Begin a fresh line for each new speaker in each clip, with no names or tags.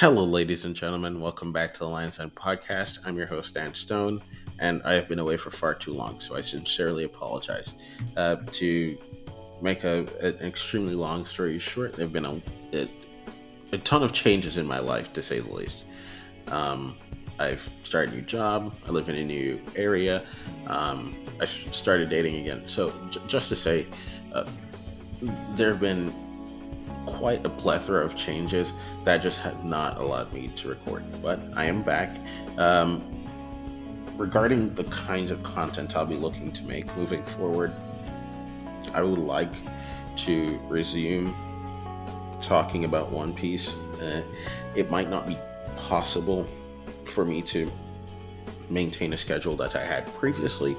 Hello, ladies and gentlemen. Welcome back to the Lions Den podcast. I'm your host, Dan Stone, and I have been away for far too long, so I sincerely apologize. To make an extremely long story short, there have been a ton of changes in my life, to say the least. Um, I've started a new job. I live in a new area. I started dating again. So, just to say, uh, there have been quite a plethora of changes that just have not allowed me to record. But I am back. Um, Regarding the kinds of content I'll be looking to make moving forward, I would like to resume talking about One Piece. It might not be possible for me to maintain a schedule that I had previously,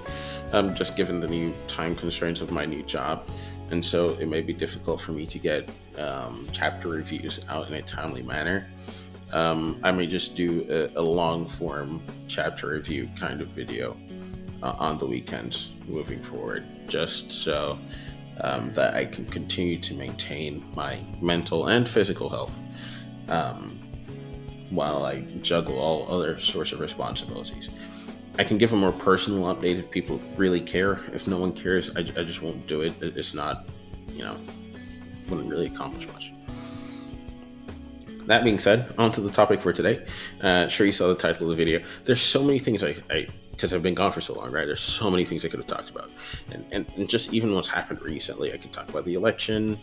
just given the new time constraints of my new job. And so it may be difficult for me to get chapter reviews out in a timely manner. I may just do a long form chapter review kind of video on the weekends moving forward, just so that I can continue to maintain my mental and physical health. Um, while I juggle all other sorts of responsibilities. I can give a more personal update if people really care. If no one cares, I just won't do it. It's not, you know, wouldn't really accomplish much. That being said, on to the topic for today. Sure, you saw the title of the video. There's so many things because I've been gone for so long, right? There's so many things I could have talked about. And just even what's happened recently. I could talk about the election.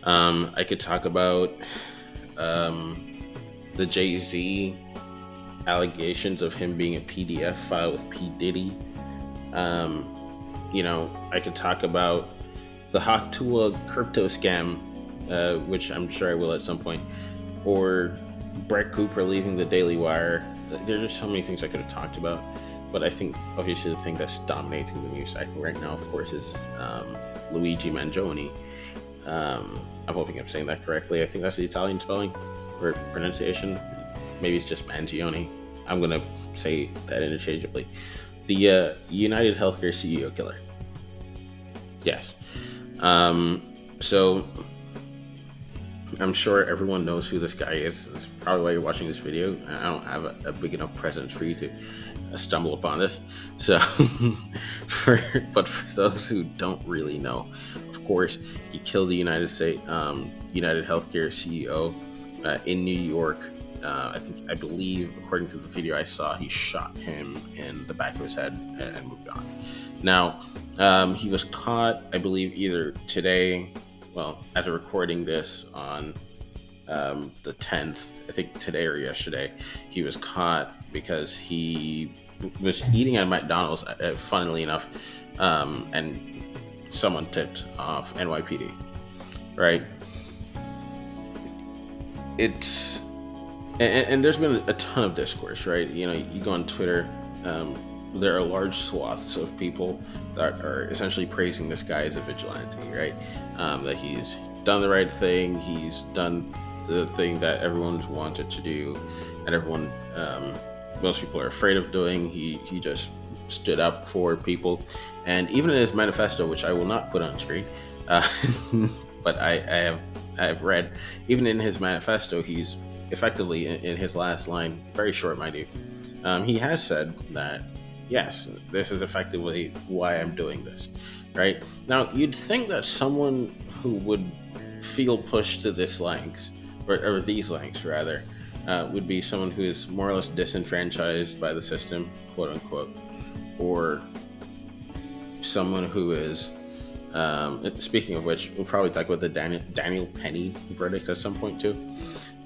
I could talk about the Jay-Z allegations of him being a PDF file with P. Diddy. I could talk about the Haktua crypto scam, which I'm sure I will at some point, or Brett Cooper leaving the Daily Wire. There's just so many things I could have talked about, but I think obviously the thing that's dominating the news cycle right now, of course, is Luigi Mangione. I'm hoping I'm saying that correctly. I think that's the Italian spelling or pronunciation. Maybe it's just Mangione. I'm gonna say that interchangeably. The United Healthcare CEO killer. Yes. So I'm sure everyone knows who this guy is. That's probably why you're watching this video. I don't have a big enough presence for you to stumble upon this. So, but for those who don't really know, of course, he killed the United Healthcare CEO in New York. I believe, according to the video I saw, he shot him in the back of his head and moved on. Now, he was caught, I believe, either today, well, as a recording this on the 10th, I think today or yesterday, he was caught because he was eating at McDonald's, funnily enough, and someone tipped off NYPD, right? It's and there's been a ton of discourse, right? You go on Twitter, there are large swaths of people that are essentially praising this guy as a vigilante, right? That he's done the right thing, he's done the thing that everyone's wanted to do, and most people are afraid of doing. He just stood up for people, and even in his manifesto, which I will not put on screen, but I have read, even in his manifesto, he's effectively in his last line, very short, mind you, he has said that, yes, this is effectively why I'm doing this, right? Now, you'd think that someone who would feel pushed to this lengths, or these lengths rather, would be someone who is more or less disenfranchised by the system, quote unquote, or someone who is, speaking of which, we'll probably talk about the Daniel Penny verdict at some point too.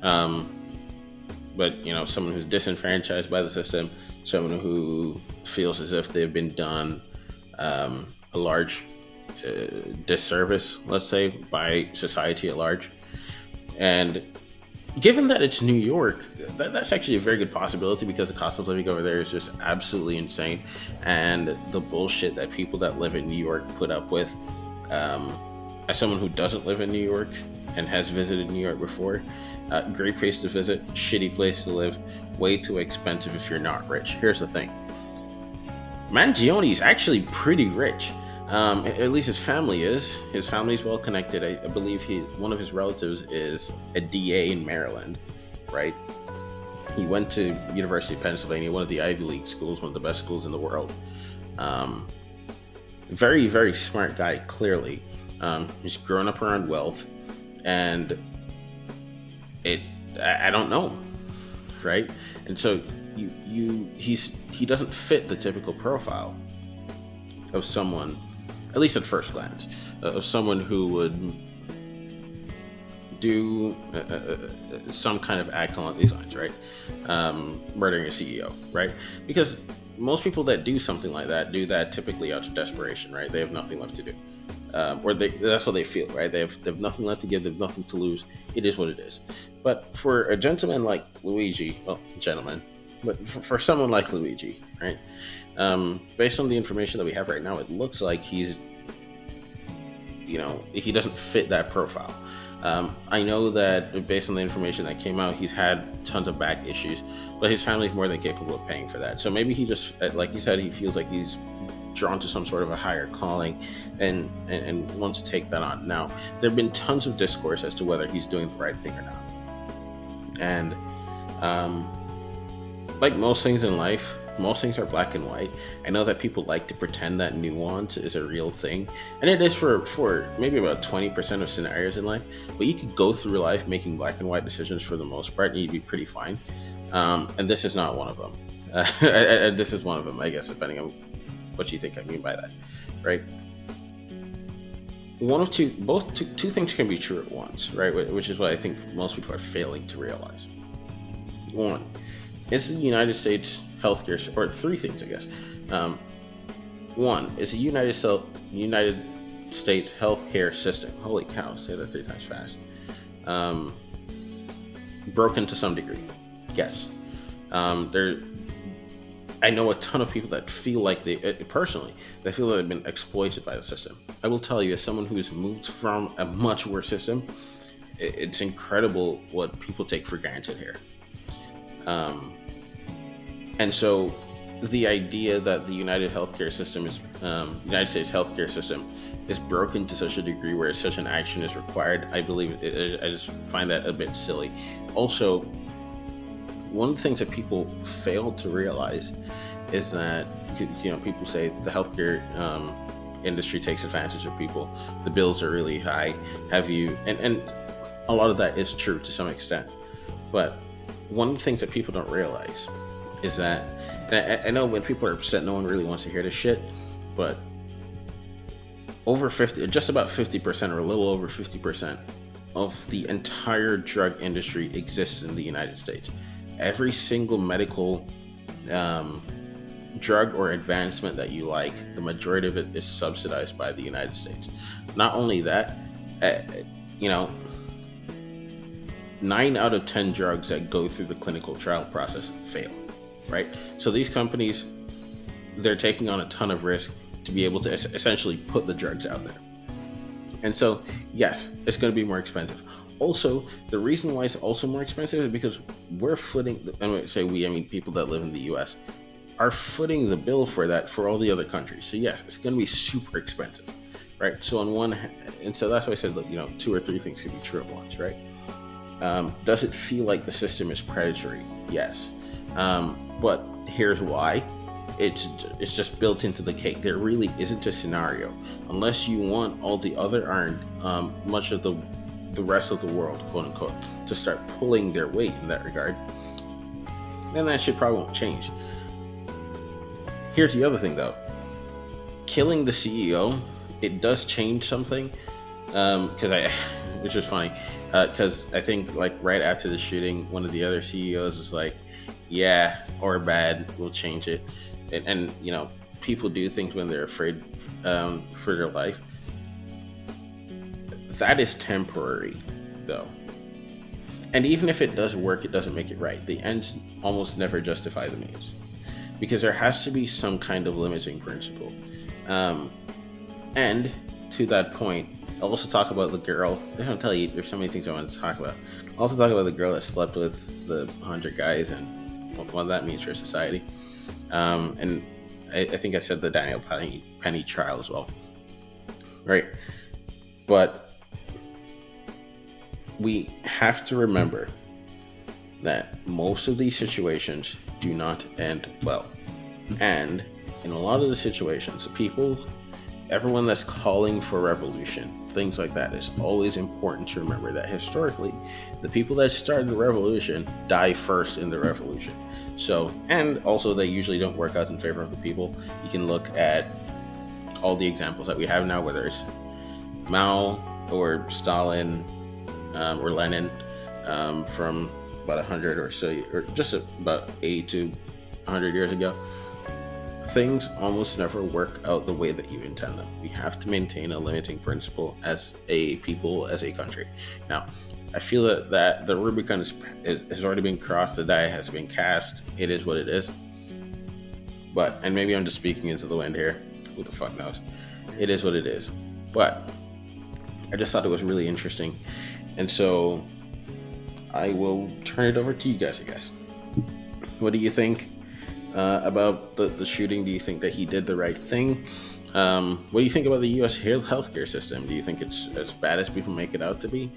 But someone who's disenfranchised by the system, someone who feels as if they've been done a large disservice, let's say, by society at large. And given that it's New York, that's actually a very good possibility, because the cost of living over there is just absolutely insane, and the bullshit that people that live in New York put up with. As someone who doesn't live in New York and has visited New York before, great place to visit, shitty place to live, way too expensive if you're not rich. Here's the thing. Mangione is actually pretty rich. At least his family is. His family is well connected. I believe one of his relatives is a DA in Maryland. right? He went to University of Pennsylvania, one of the Ivy League schools, one of the best schools in the world. Um, Very, very smart guy, clearly. He's grown up around wealth, and it I don't know, right? And so he doesn't fit the typical profile of someone, at least at first glance, of someone who would do some kind of act along these lines, right? Murdering a CEO, right? Because most people that do something like that do that typically out of desperation, right? They have nothing left to do, or that's what they feel, right? They have nothing left to give, they have nothing to lose. It is what it is. But for a gentleman like Luigi, well, gentleman, but for someone like Luigi, right? Based on the information that we have right now, it looks like he doesn't fit that profile. I know that based on the information that came out, he's had tons of back issues, but his family is more than capable of paying for that. So maybe he just, like you said, he feels like he's drawn to some sort of a higher calling and wants to take that on. Now, there have been tons of discourse as to whether he's doing the right thing or not. And like most things in life, most things are black and white. I know that people like to pretend that nuance is a real thing, and it is for maybe about 20% of scenarios in life. But you could go through life making black and white decisions for the most part, and you'd be pretty fine. And this is not one of them. This is one of them, I guess, depending on what you think I mean by that, right? Two things can be true at once, right? Which is what I think most people are failing to realize. One, is the United States healthcare, or three things, I guess. One is the United States healthcare system. Holy cow! Say that three times fast. Broken to some degree. Yes. I know a ton of people that feel like they feel that they've been exploited by the system. I will tell you, as someone who's moved from a much worse system, it's incredible what people take for granted here. And so the idea that the United States healthcare system is broken to such a degree where such an action is required, I just find that a bit silly. Also, one of the things that people fail to realize is that, people say the healthcare industry takes advantage of people. The bills are really high. And a lot of that is true to some extent. But one of the things that people don't realize is that, and I know when people are upset, no one really wants to hear this shit, but just about 50%, or a little over 50% of the entire drug industry exists in the United States. Every single medical drug or advancement that you like, the majority of it is subsidized by the United States. Not only that, 9 out of 10 drugs that go through the clinical trial process fail, right? So these companies, they're taking on a ton of risk to be able to essentially put the drugs out there. And so, yes, it's going to be more expensive. Also, the reason why it's also more expensive is because we're footing, and when I say we, I mean people that live in the US, are footing the bill for that for all the other countries. So yes, it's going to be super expensive, right? So on one hand, and so that's why I said, two or three things can be true at once, right? Does it feel like the system is predatory? Yes. But here's why. It's just built into the cake. There really isn't a scenario, unless you want all the other much of the rest of the world, quote unquote, to start pulling their weight in that regard, then that shit probably won't change. Here's the other thing though. Killing the CEO, it does change something. Which is funny, because I think like right after the shooting, one of the other CEOs was like, yeah, or bad, we'll change it. And people do things when they're afraid for their life. That is temporary, though. And even if it does work, it doesn't make it right. The ends almost never justify the means, because there has to be some kind of limiting principle. And to that point, I'll also talk about the girl. I don't tell you, there's so many things I want to talk about. I'll also talk about the girl that slept with the 100 guys and what that means for society. And I think I said the Daniel Penny trial as well. Right. But we have to remember that most of these situations do not end well. And in a lot of the situations, everyone that's calling for revolution, things like that, is always important to remember that historically, the people that started the revolution die first in the revolution. So, and also they usually don't work out in favor of the people. You can look at all the examples that we have now, whether it's Mao or Stalin or Lenin, from about 100 or so, or just about 80 to 100 years ago. Things almost never work out the way that you intend them. We have to maintain a limiting principle as a people, as a country. Now, I feel that the Rubicon has already been crossed, the die has been cast. It is what it is. But, and maybe I'm just speaking into the wind here. Who the fuck knows? It is what it is. But I just thought it was really interesting. And so I will turn it over to you guys, I guess. What do you think about the shooting? Do you think that he did the right thing? What do you think about the U.S. healthcare system? Do you think it's as bad as people make it out to be?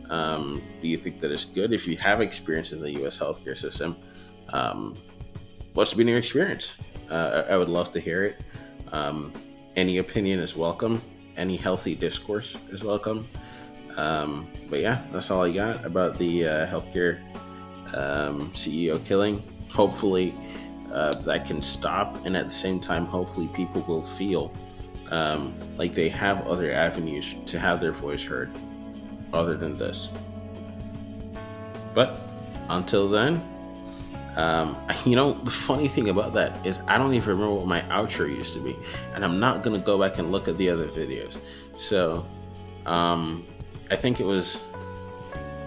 Do you think that it's good? If you have experience in the U.S. healthcare system, what's been your experience? I would love to hear it. Any opinion is welcome. Any healthy discourse is welcome. But yeah, that's all I got about the healthcare CEO killing. Hopefully that can stop, and at the same time, hopefully people will feel like they have other avenues to have their voice heard other than this. But until then, the funny thing about that is I don't even remember what my outro used to be, and I'm not gonna go back and look at the other videos. So I think it was,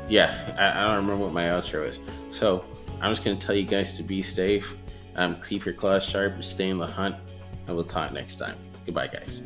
I don't remember what my outro is. So I'm just gonna tell you guys to be safe, keep your claws sharp, stay in the hunt, and we'll talk next time. Goodbye, guys.